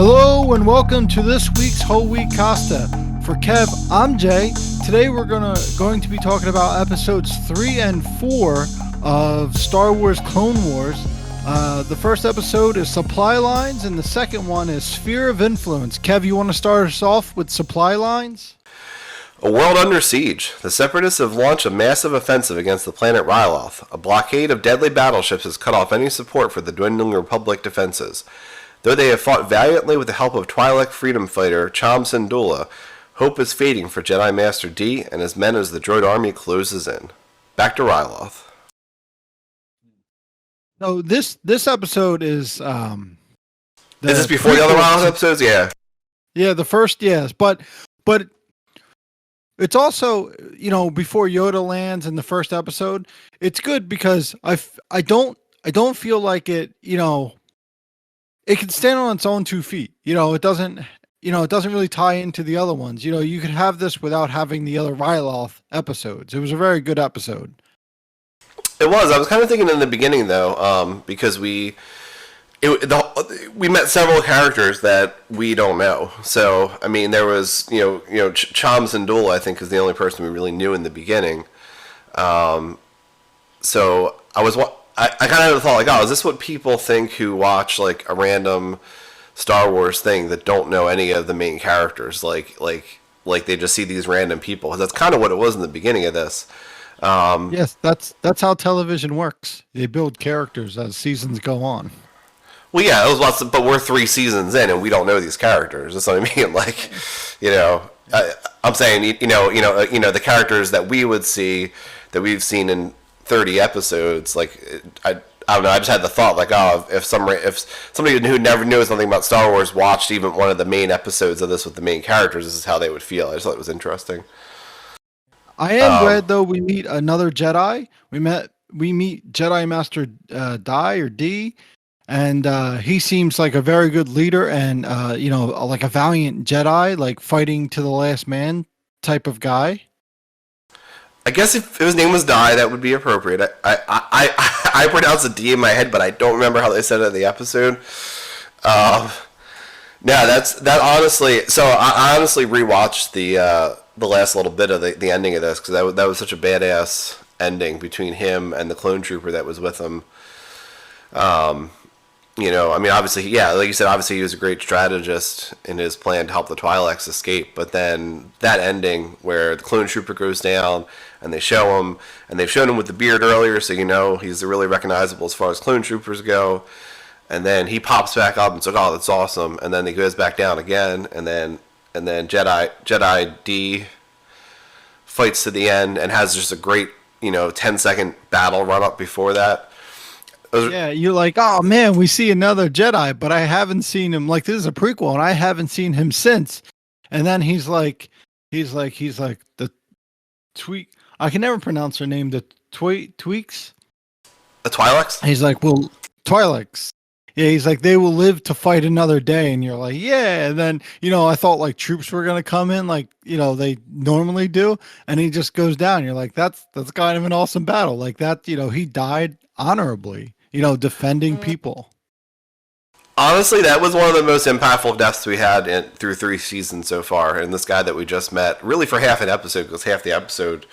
Hello and welcome to this week's Whole Week Costa. For Kev, I'm Jay. Today we're going to be talking about episodes 3 and 4 of Star Wars Clone Wars. The first episode is Supply Lines and the second one is Sphere of Influence. Kev, you want to start us off with Supply Lines? A world under siege. The Separatists have launched a massive offensive against the planet Ryloth. A blockade of deadly battleships has cut off any support for the dwindling Republic defenses. Though they have fought valiantly with the help of Twi'lek freedom fighter Cham Syndulla, hope is fading for Jedi Master D and his men as the droid army closes in. Back to Ryloth. No, this episode is Is this before the other Ryloth episodes? Yeah. Yeah, the first, yes, but it's also, before Yoda lands in the first episode. It's good because I don't feel like it, it can stand on its own 2 feet. It doesn't really tie into the other ones. You could have this without having the other Ryloth episodes. It was a very good episode. It was. I was kind of thinking in the beginning though, because we met several characters that we don't know. So I mean, there was Cham Syndulla, I think, is the only person we really knew in the beginning. So I kind of thought like, oh, is this what people think who watch like a random Star Wars thing that don't know any of the main characters? Like they just see these random people. That's kind of what it was in the beginning of this. Yes, that's how television works. They build characters as seasons go on. Well, yeah, it was lots but we're 3 seasons in and we don't know these characters. That's what I mean. Like, I'm saying, the characters that we would see that we've seen in 30 episodes, like I don't know. I just had the thought, like, oh, if somebody who never knew something about Star Wars watched even one of the main episodes of this with the main characters, this is how they would feel. I just thought it was interesting. I am glad though we meet another Jedi. We meet Jedi Master D, and he seems like a very good leader and like a valiant Jedi, like fighting to the last man type of guy. I guess if his name was Di, that would be appropriate. I pronounced a D in my head, but I don't remember how they said it in the episode. That honestly. So I honestly rewatched the last little bit of the ending of this because that was such a badass ending between him and the clone trooper that was with him. I mean, obviously, yeah, like you said, obviously he was a great strategist in his plan to help the Twi'leks escape. But then that ending where the clone trooper goes down and they show him, and they've shown him with the beard earlier, so he's really recognizable as far as clone troopers go. And then he pops back up and says, "Oh, that's awesome!" And then he goes back down again, and then Jedi D fights to the end and has just a great 10-second battle run up before that. Yeah, you're like, oh man, we see another Jedi, but I haven't seen him. Like, this is a prequel, and I haven't seen him since. And then he's like the tweak. I can never pronounce her name. The tweaks. The Twi'leks. He's like, well, Twi'leks. Yeah, he's like, they will live to fight another day, and you're like, yeah. And then I thought like troops were gonna come in, like they normally do, and he just goes down. You're like, that's kind of an awesome battle, like that. He died honorably. Defending people. Honestly, that was one of the most impactful deaths we had through 3 seasons so far. And this guy that we just met, really for half an episode, because half the episode,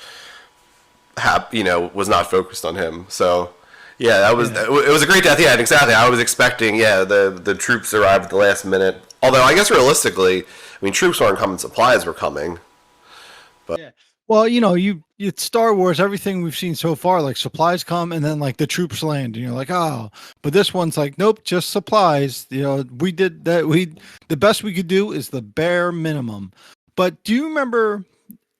was not focused on him. So, yeah, it was a great death. Yeah, exactly. I was expecting, the troops arrived at the last minute. Although, I guess realistically, troops weren't coming, supplies were coming. But yeah. Well, it's Star Wars, everything we've seen so far, like supplies come and then like the troops land and you're like, oh, but this one's like, nope, just supplies. We did that. The best we could do is the bare minimum. But do you remember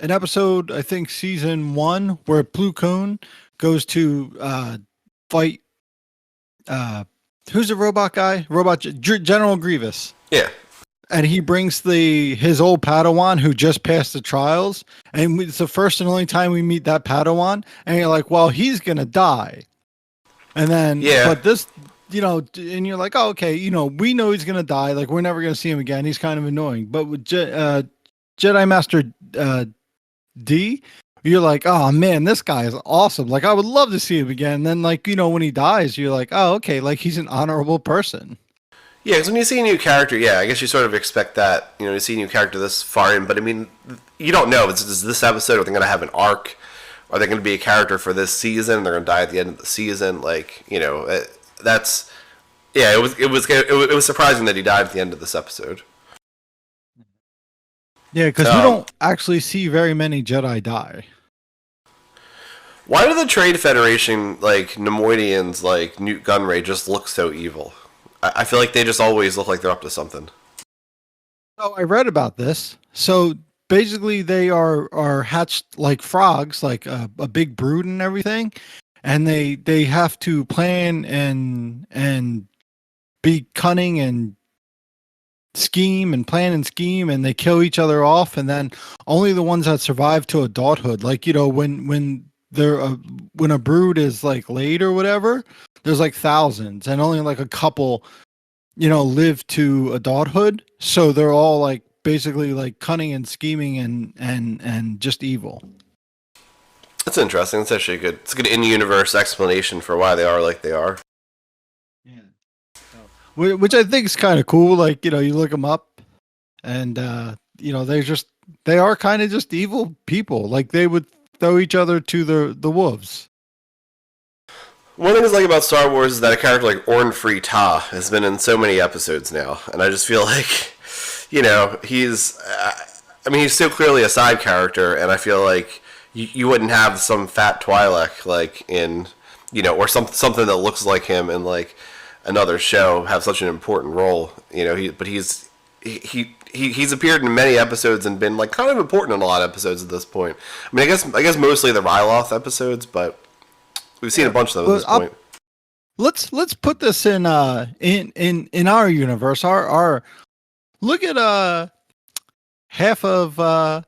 an episode, I think season 1, where Plo Koon goes to fight, who's the robot guy? General Grievous. Yeah. And he brings his old Padawan who just passed the trials, and it's the first and only time we meet that Padawan. And you're like, well, he's gonna die. And then, but this, and you're like, oh, okay, we know he's gonna die. Like, we're never gonna see him again. He's kind of annoying. But with Jedi Master D, you're like, oh man, this guy is awesome. Like, I would love to see him again. And then, like, when he dies, you're like, oh, okay, like he's an honorable person. Yeah, because when you see a new character, yeah, I guess you sort of expect that, you see a new character this far in, but I mean, you don't know. Is this episode, are they going to have an arc? Are they going to be a character for this season? They're going to die at the end of the season? That's, yeah, it was surprising that he died at the end of this episode. Yeah, because we don't actually see very many Jedi die. Why do the Trade Federation, Nemoidians, Newt Gunray, just look so evil? I feel like they just always look like they're up to something. Oh, I read about this. So basically, they are hatched like frogs, like a big brood and everything, and they have to plan and be cunning and scheme and plan and scheme, and they kill each other off, and then only the ones that survive to adulthood, when a brood is laid or whatever, there's thousands, and only a couple, live to adulthood. So they're all basically cunning and scheming and just evil. That's interesting. It's actually good. It's a good in-universe explanation for why they are like they are. Yeah. Which I think is kind of cool. You look them up, and they are kind of just evil people. They would throw each other to the wolves. One thing I like about Star Wars is that a character like Orn Free Ta has been in so many episodes now, and I just feel like, he's so clearly a side character, and I feel like you wouldn't have some fat Twi'lek in, or something that looks like him in another show have such an important role, but he's appeared in many episodes and been kind of important in a lot of episodes at this point. I mean, I guess mostly the Ryloth episodes, but we've seen a bunch of them at this point. Let's put this in our universe. Our look at half of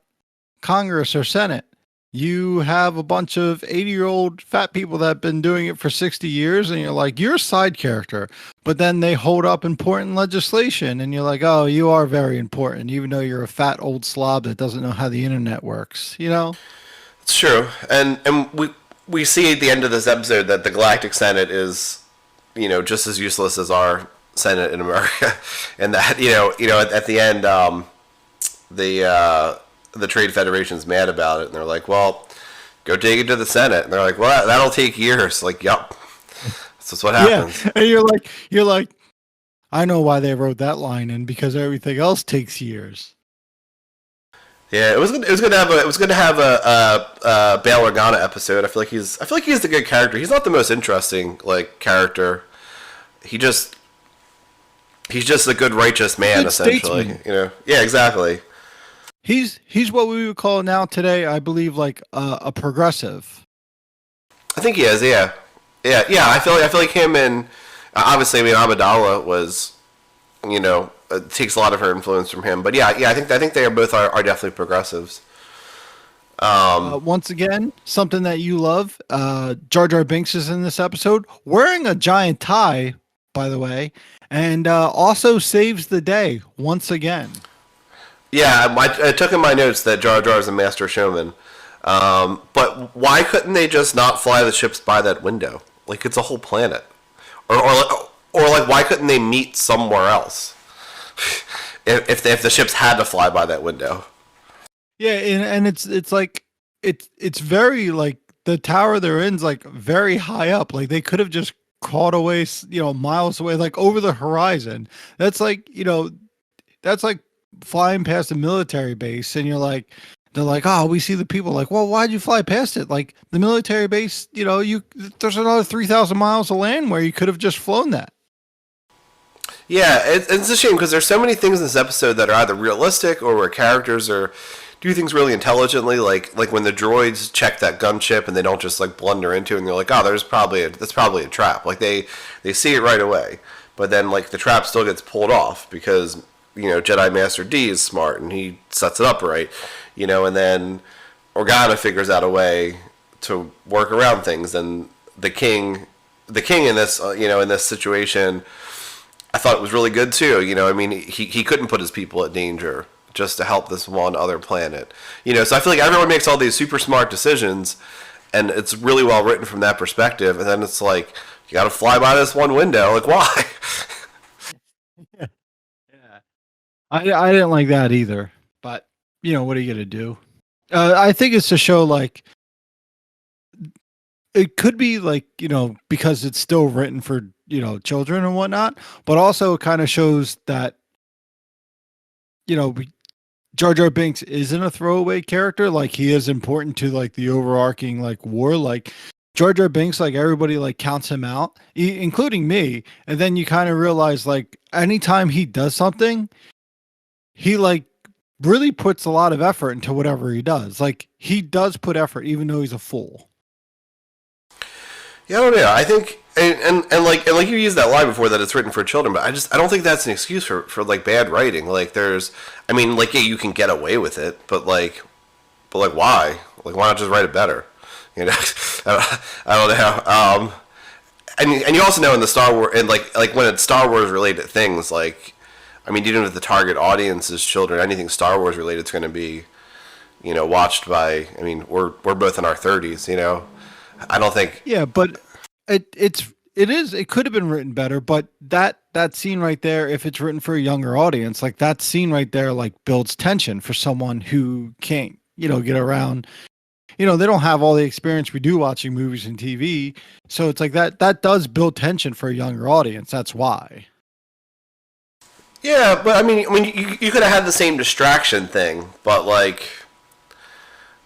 Congress or Senate. You have a bunch of 80-year-old fat people that have been doing it for 60 years, and you're a side character. But then they hold up important legislation, and you're like, oh, you are very important, even though you're a fat old slob that doesn't know how the internet works, It's true. And we see at the end of this episode that the Galactic Senate is, just as useless as our Senate in America. And that, at the end, the Trade Federation's mad about it, and they're like, well, go take it to the Senate. And they're like, well, that'll take years. Yup. That's what happens. Yeah. And you're like, I know why they wrote that line in, because everything else takes years. Yeah, it was good to have a Bail Organa episode. I feel like he's the good character. He's not the most interesting character. He's just a good righteous man, essentially. Statesman. Yeah, exactly. He's what we would call now today, I believe, a progressive. I think he is. Yeah. I feel like him, and obviously, Amidala was, it takes a lot of her influence from him. But yeah, I think they are both are definitely progressives. Once again, something that you love, Jar Jar Binks is in this episode, wearing a giant tie, by the way, and also saves the day once again. Yeah, I took in my notes that Jar Jar is a master showman. But why couldn't they just not fly the ships by that window? It's a whole planet. Or why couldn't they meet somewhere else? if the ships had to fly by that window. Yeah, and it's very the tower they're in's very high up. They could have just crawled away, miles away, over the horizon. That's flying past a military base, and they're like, oh, we see the people. Well, why'd you fly past it? The military base, there's another 3,000 miles of land where you could have just flown that. Yeah, it's a shame because there's so many things in this episode that are either realistic or where characters do things really intelligently, like when the droids check that gunship and they don't just blunder into it, and they're like, oh, that's probably a trap. They see it right away, but then the trap still gets pulled off because Jedi Master D is smart and he sets it up right, and then Organa figures out a way to work around things, and the king in this in this situation, I thought it was really good too. He couldn't put his people at danger just to help this one other planet. So I feel like everyone makes all these super smart decisions, and it's really well written from that perspective. And then it's you got to fly by this one window. Why? I didn't like that either. But what are you gonna do? I think it's to show like it could be like because it's still written for children and whatnot, but also it kind of shows that Jar Jar Binks isn't a throwaway character. Like he is important to like the overarching like war. Like Jar Jar Binks, like everybody like counts him out, including me. And then you kind of realize like anytime he does something, he like really puts a lot of effort into whatever he does. Like he does put effort, even though he's a fool. Yeah, I don't know. I think and like you used that line before that it's written for children, but I don't think that's an excuse for like bad writing. Like yeah, you can get away with it, but why? Like why not just write it better? I don't know. And you also know in the Star Wars and like when it's Star Wars related things, like even if the target audience is children, anything Star Wars related is going to be watched by. We're both in our 30s. I don't think. Yeah, but it could have been written better, but that scene right there, if it's written for a younger audience, like that scene right there, like builds tension for someone who can't, get around. They don't have all the experience we do watching movies and TV, so it's like that does build tension for a younger audience. That's why. Yeah, but you could have had the same distraction thing, but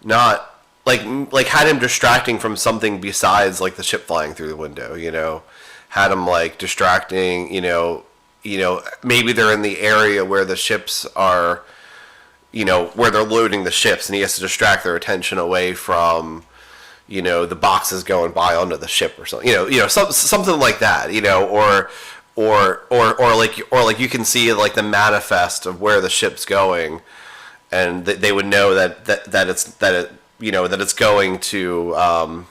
not. Like had him distracting from something besides like the ship flying through the window, had him like distracting, maybe they're in the area where the ships are, where they're loading the ships, and he has to distract their attention away from, the boxes going by onto the ship or something, something like that, or like you can see like the manifest of where the ship's going, and they would know that it's going to why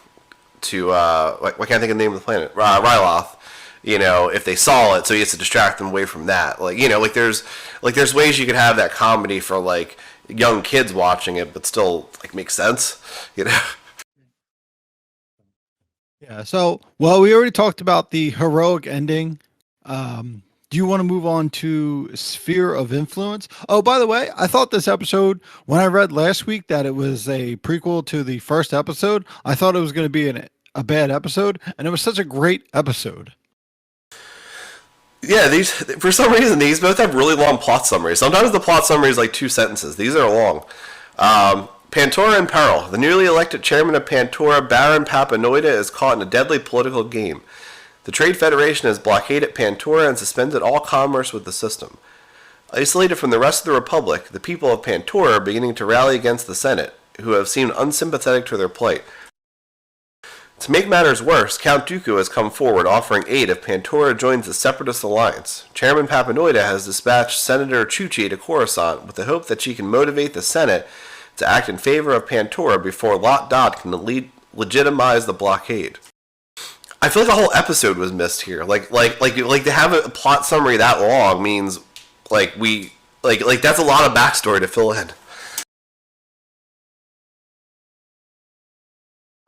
can't I think of the name of the planet? Ryloth. If they saw it, so he has to distract them away from that. There's ways you could have that comedy for like young kids watching it, but still like make sense. Yeah. So, well, we already talked about the heroic ending. Do you want to move on to Sphere of Influence? Oh, by the way, I thought this episode, when I read last week that it was a prequel to the first episode, I thought it was going to be a bad episode, and it was such a great episode. Yeah, for some reason, these both have really long plot summaries. Sometimes the plot summary is like 2 sentences. These are long. Pantora in peril. The newly elected chairman of Pantora, Baron Papanoida, is caught in a deadly political game. The Trade Federation has blockaded Pantora and suspended all commerce with the system. Isolated from the rest of the Republic, the people of Pantora are beginning to rally against the Senate, who have seemed unsympathetic to their plight. To make matters worse, Count Dooku has come forward offering aid if Pantora joins the Separatist Alliance. Chairman Papanoida has dispatched Senator Chuchi to Coruscant with the hope that she can motivate the Senate to act in favor of Pantora before Lott Dod can legitimize the blockade. I feel like a whole episode was missed here. Like to have a plot summary that long means like that's a lot of backstory to fill in.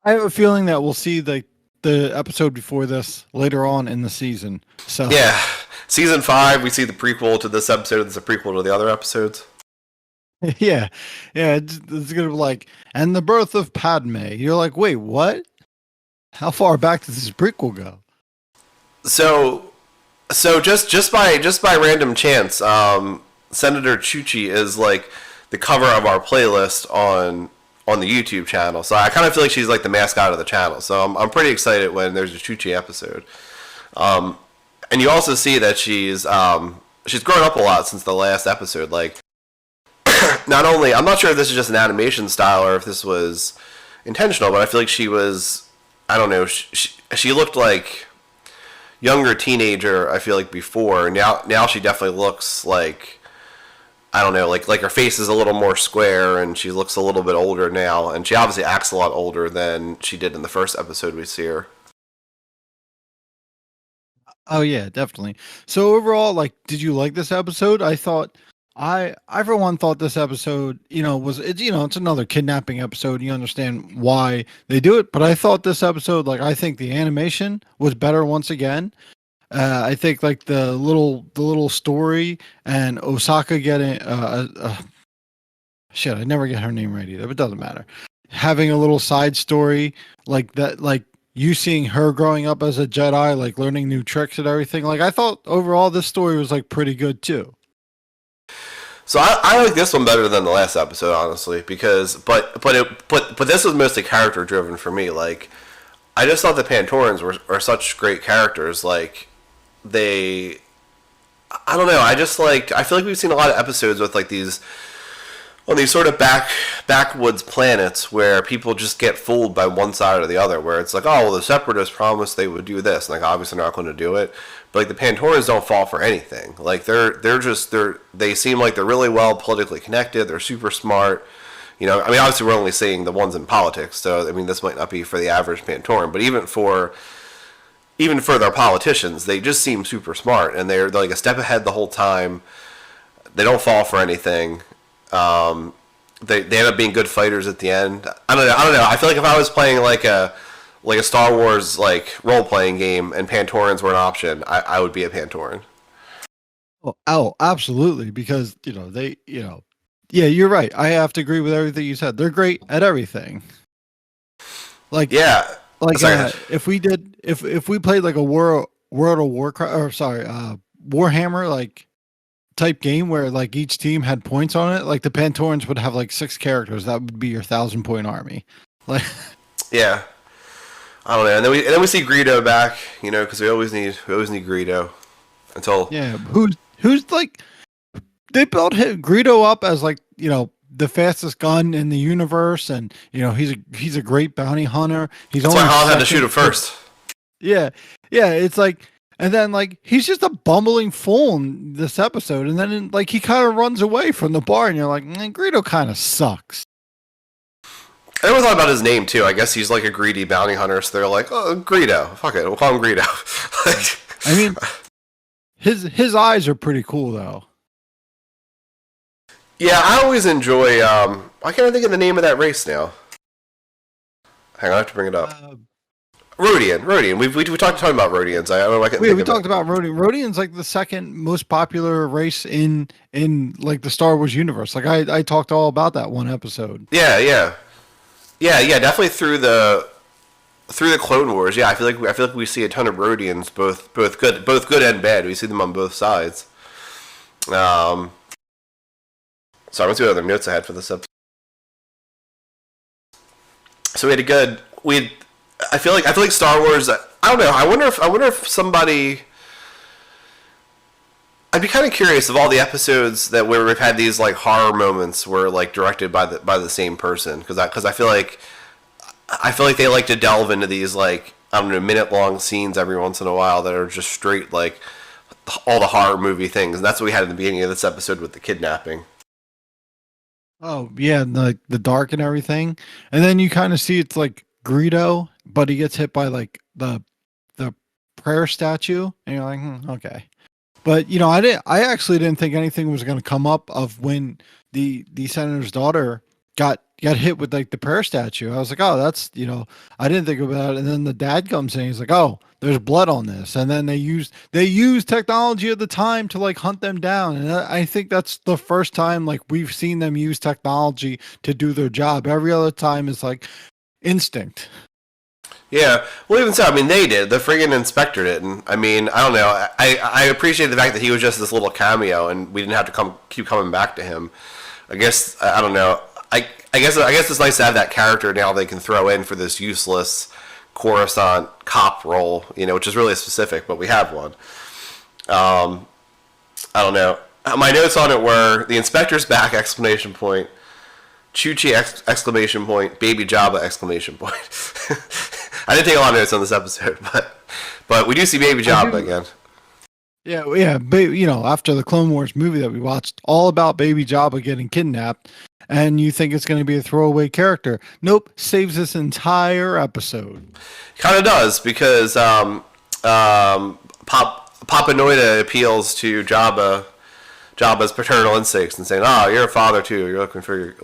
I have a feeling that we'll see the episode before this later on in the season. So yeah, season 5 we see the prequel to this episode. It's a prequel to the other episodes. yeah, it's gonna be like, and the birth of Padme. You're like, wait, what? How far back does this prequel go? So just by random chance, Senator Chuchi is like the cover of our playlist on the YouTube channel. So I kind of feel like she's like the mascot of the channel. So I'm pretty excited when there's a Chuchi episode. And you also see that she's grown up a lot since the last episode. Like, not only, I'm not sure if this is just an animation style or if this was intentional, but I feel like she was, I don't know, she looked like younger teenager, I feel like, before. Now she definitely looks like, I don't know, like her face is a little more square and she looks a little bit older now, and she obviously acts a lot older than she did in the first episode we see her. Oh yeah, definitely. So overall, like, did you like this episode? I thought I for one thought this episode, it's another kidnapping episode. You understand why they do it, but I thought this episode, like, I think the animation was better once again. I think like the little story and Osaka getting shit, I never get her name right either, but it doesn't matter. Having a little side story like that, like you seeing her growing up as a Jedi, like learning new tricks and everything. Like I thought overall this story was like pretty good too. So I like this one better than the last episode, honestly, because but this was mostly character driven for me. Like I just thought the Pantorans were such great characters. Like they, I don't know. I feel like we've seen a lot of episodes with like these on these sort of backwoods planets where people just get fooled by one side or the other. Where it's like, oh well, the Separatists promised they would do this, and like obviously they're not going to do it. But like the Pantorans don't fall for anything. Like they seem like they're really well politically connected. They're super smart. You know, I mean, obviously we're only seeing the ones in politics, so I mean this might not be for the average Pantoran, but even for their politicians, they just seem super smart, and they're like a step ahead the whole time. They don't fall for anything. They end up being good fighters at the end. I don't know. I feel like if I was playing like a Star Wars like role playing game and Pantorans were an option, I would be a Pantoran. Oh, absolutely, because yeah, you're right. I have to agree with everything you said. They're great at everything. Like if we played like a World of Warcraft or Warhammer like type game where like each team had points on it, like the Pantorans would have like 6 characters. That would be your 1,000-point army. Like yeah, I don't know. And then we see Greedo back, you know, because we always need Greedo until who's like they built Greedo up as like the fastest gun in the universe, and he's a great bounty hunter. That's why Han had to shoot him first. Yeah, it's like. And then, like, he's just a bumbling fool in this episode. And then, like, he kind of runs away from the bar. And you're like, Greedo kind of sucks. I never thought about his name, too. I guess he's, like, a greedy bounty hunter. So they're like, oh, Greedo. Fuck it. We'll call him Greedo. I mean, his eyes are pretty cool, though. Yeah, I always enjoy... why can't I think of the name of that race now? Hang on, I have to bring it up. Rodian. We talked about Rodians. I don't know. We talked about Rodian. Rodian's like the second most popular race in like the Star Wars universe. Like I talked all about that one episode. Yeah. Definitely through the Clone Wars. Yeah, I feel like we see a ton of Rodians, both good and bad. We see them on both sides. Sorry, let's see what other notes I had for this episode. So I feel like Star Wars. I don't know. I wonder if somebody. I'd be kind of curious of all the episodes where we've had these like horror moments were like directed by the same person, because I feel like they like to delve into these like minute long scenes every once in a while that are just straight like all the horror movie things, and that's what we had in the beginning of this episode with the kidnapping. Oh yeah, the dark and everything, and then you kind of see it's like Greedo, but he gets hit by like the prayer statue, and you're like, okay. But I actually didn't think anything was going to come up of when the senator's daughter got hit with like the prayer statue. I was like, oh, that's I didn't think about it. And then the dad comes in, he's like, oh, there's blood on this. And then they use technology at the time to like hunt them down. And I think that's the first time like we've seen them use technology to do their job. Every other time is like instinct. Yeah, well, even so, I mean, they did. The friggin' inspector didn't. I mean, I don't know. I appreciate the fact that he was just this little cameo, and we didn't have to keep coming back to him. I guess I don't know. I guess it's nice to have that character now they can throw in for this useless Coruscant cop role, which is really specific, but we have one. I don't know. My notes on it were the inspector's back! ! Chuchi! ! Baby Jabba! ! I didn't take a lot of notes on this episode, but we do see Baby Jabba again. Yeah. After the Clone Wars movie that we watched, all about Baby Jabba getting kidnapped, and you think it's going to be a throwaway character. Nope, saves this entire episode. Kind of does, because Papanoida appeals to Jabba's paternal instincts and saying, "Oh, you're a father too. You're looking for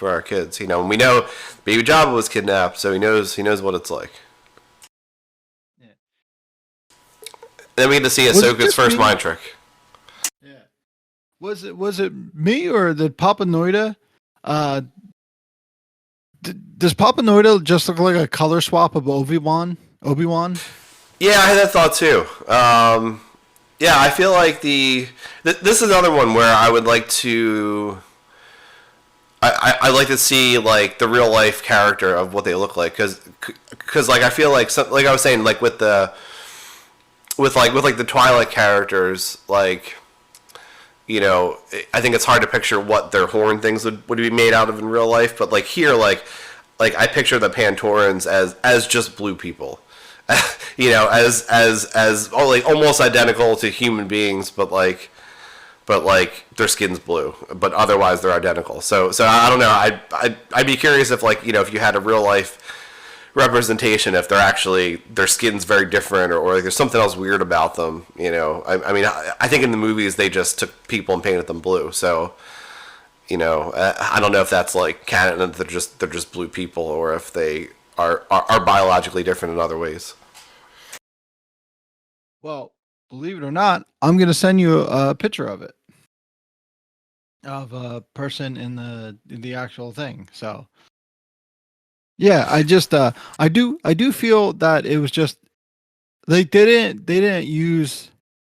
our kids." And we know Baby Jabba was kidnapped, so he knows what it's like. then we get to see Ahsoka's first mind trick. Yeah. Was it me or did Papanoida? Does Papanoida just look like a color swap of Obi-Wan? Yeah, I had that thought too. Yeah, I feel like this is another one where I would like to. I like to see like the real life character of what they look like because like I feel like like I was saying like with the Twilight characters, like, you know, I think it's hard to picture what their horn things would be made out of in real life, but like here, like I picture the Pantorans as just blue people, you know, as like almost identical to human beings, but like their skin's blue, but otherwise they're identical. So I don't know. I'd be curious if, like, you know, if you had a real life representation, if they're actually their skin's very different, or like there's something else weird about them. You know, I mean, I think in the movies they just took people and painted them blue. So, you know, I don't know if that's like canon and they're just blue people, or if they are biologically different in other ways. Well, believe it or not, I'm gonna send you a picture of it, of a person in the actual thing. So yeah, I just I do feel that it was just they didn't use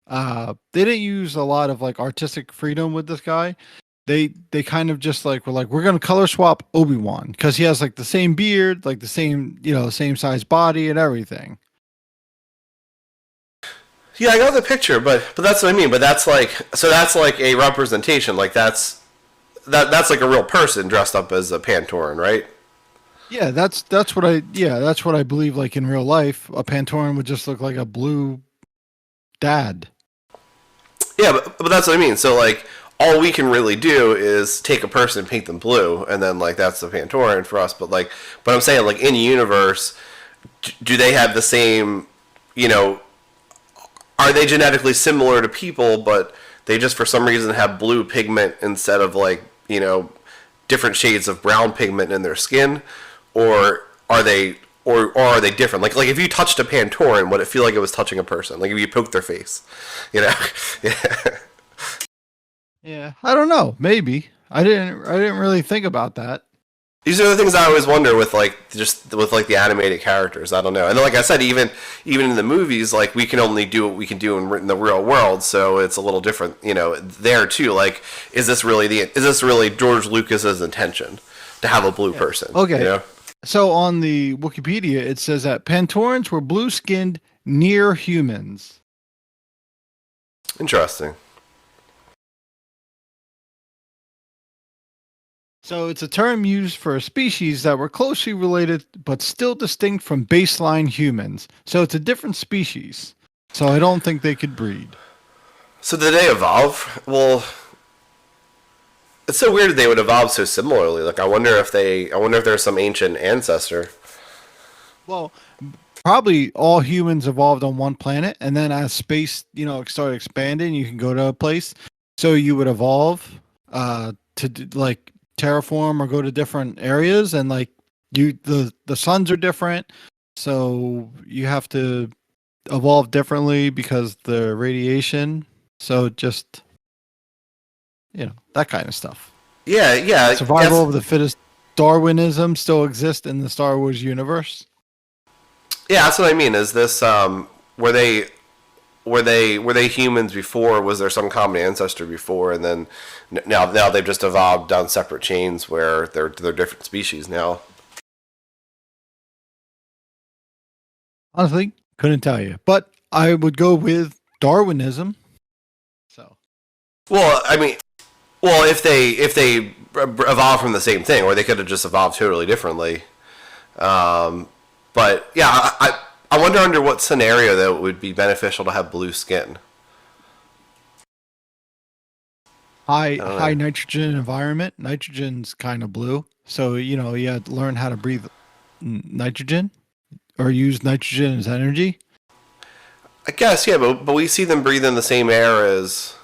a lot of like artistic freedom with this guy. They kind of just like were like, we're gonna color swap Obi-Wan because he has like the same beard, like the same, you know, same size body and everything. Yeah, I got the picture, but that's what I mean. But that's like a representation. Like that's like a real person dressed up as a Pantoran, right? Yeah, that's what I believe. Like in real life, a Pantoran would just look like a blue dad. Yeah, but that's what I mean. So like, all we can really do is take a person and paint them blue, and then like that's the Pantoran for us. But I'm saying, like, in universe, do they have the same, you know? Are they genetically similar to people, but they just for some reason have blue pigment instead of, like, you know, different shades of brown pigment in their skin, or are they different? Like if you touched a Pantoran, would it feel like it was touching a person? Like if you poked their face, you know? Yeah. Yeah, I don't know. Maybe I didn't really think about that. These are the things I always wonder with the animated characters. I don't know. And then, like I said, even in the movies, like, we can only do what we can do in the real world, so it's a little different, you know, there too. Like, is this really George Lucas's intention to have a blue person? Okay. You know? So on the Wikipedia, it says that Pantorans were blue-skinned near humans. Interesting. So it's a term used for a species that were closely related but still distinct from baseline humans. So it's a different species. So I don't think they could breed. So did they evolve? Well, it's so weird that they would evolve so similarly. Like, I wonder if there's some ancient ancestor. Well, probably all humans evolved on one planet, and then as space, you know, started expanding, you can go to a place. So you would evolve to like terraform or go to different areas, and like the suns are different, so you have to evolve differently because the radiation. So just, you know, that kind of stuff. Yeah. Survival of the fittest. Darwinism still exists in the Star Wars universe. Yeah, that's what I mean. Is this were they humans before? Was there some common ancestor before, and then now they've just evolved down separate chains where they're different species now? Honestly, couldn't tell you, but I would go with Darwinism. So, well, I mean, if they evolved from the same thing, or they could have just evolved totally differently. But yeah, I wonder under what scenario that it would be beneficial to have blue skin. High nitrogen environment. Nitrogen's kind of blue, so you know you had to learn how to breathe nitrogen or use nitrogen as energy. I guess, yeah, but we see them breathe in the same air as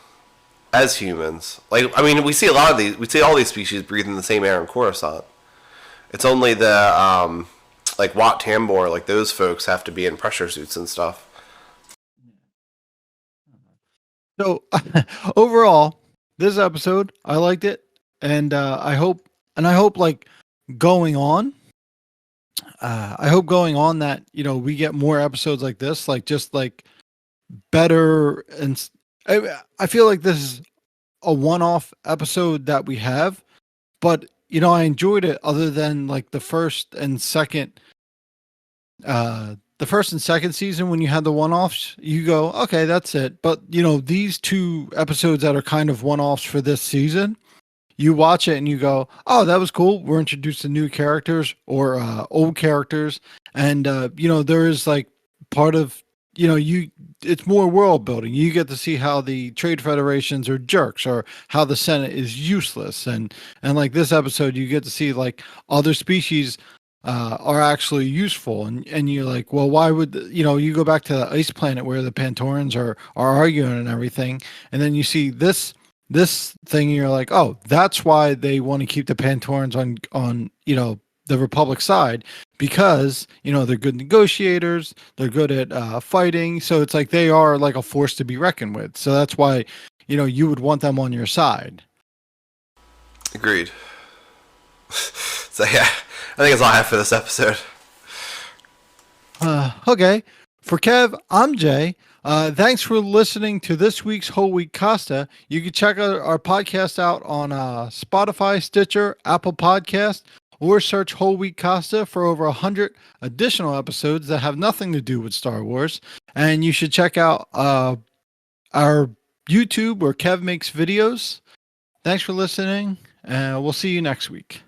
humans. Like, I mean, we see all these species breathe in the same air in Coruscant. It's only the like Wat Tambor, like those folks have to be in pressure suits and stuff. So overall, this episode, I liked it, and I hope like going on. I hope going on that we get more episodes like this, like just like better, and I feel like this is a one-off episode that we have, but I enjoyed it. Other than like the first and second season, when you had the one-offs, you go, okay, that's it. But these two episodes that are kind of one-offs for this season, you watch it and you go, oh, that was cool. We're introduced to new characters or old characters, and there is like part of it's more world building. You get to see how the trade federations are jerks, or how the Senate is useless, and like this episode, you get to see like other species are actually useful, and you're like, well, why would you go back to the ice planet where the Pantorans are arguing and everything, and then you see this thing, and you're like, oh, that's why they want to keep the Pantorans on the Republic side, because they're good negotiators, they're good at fighting, so it's like they are like a force to be reckoned with. So that's why you would want them on your side. Agreed. So yeah, I think that's all I have for this episode. Okay, for Kev, I'm Jay. Thanks for listening to this week's Whole Week Costa. You can check our podcast out on Spotify, Stitcher, Apple Podcast, or search Whole Week Costa for over 100 additional episodes that have nothing to do with Star Wars. And you should check out our YouTube, where Kev makes videos. Thanks for listening, and we'll see you next week.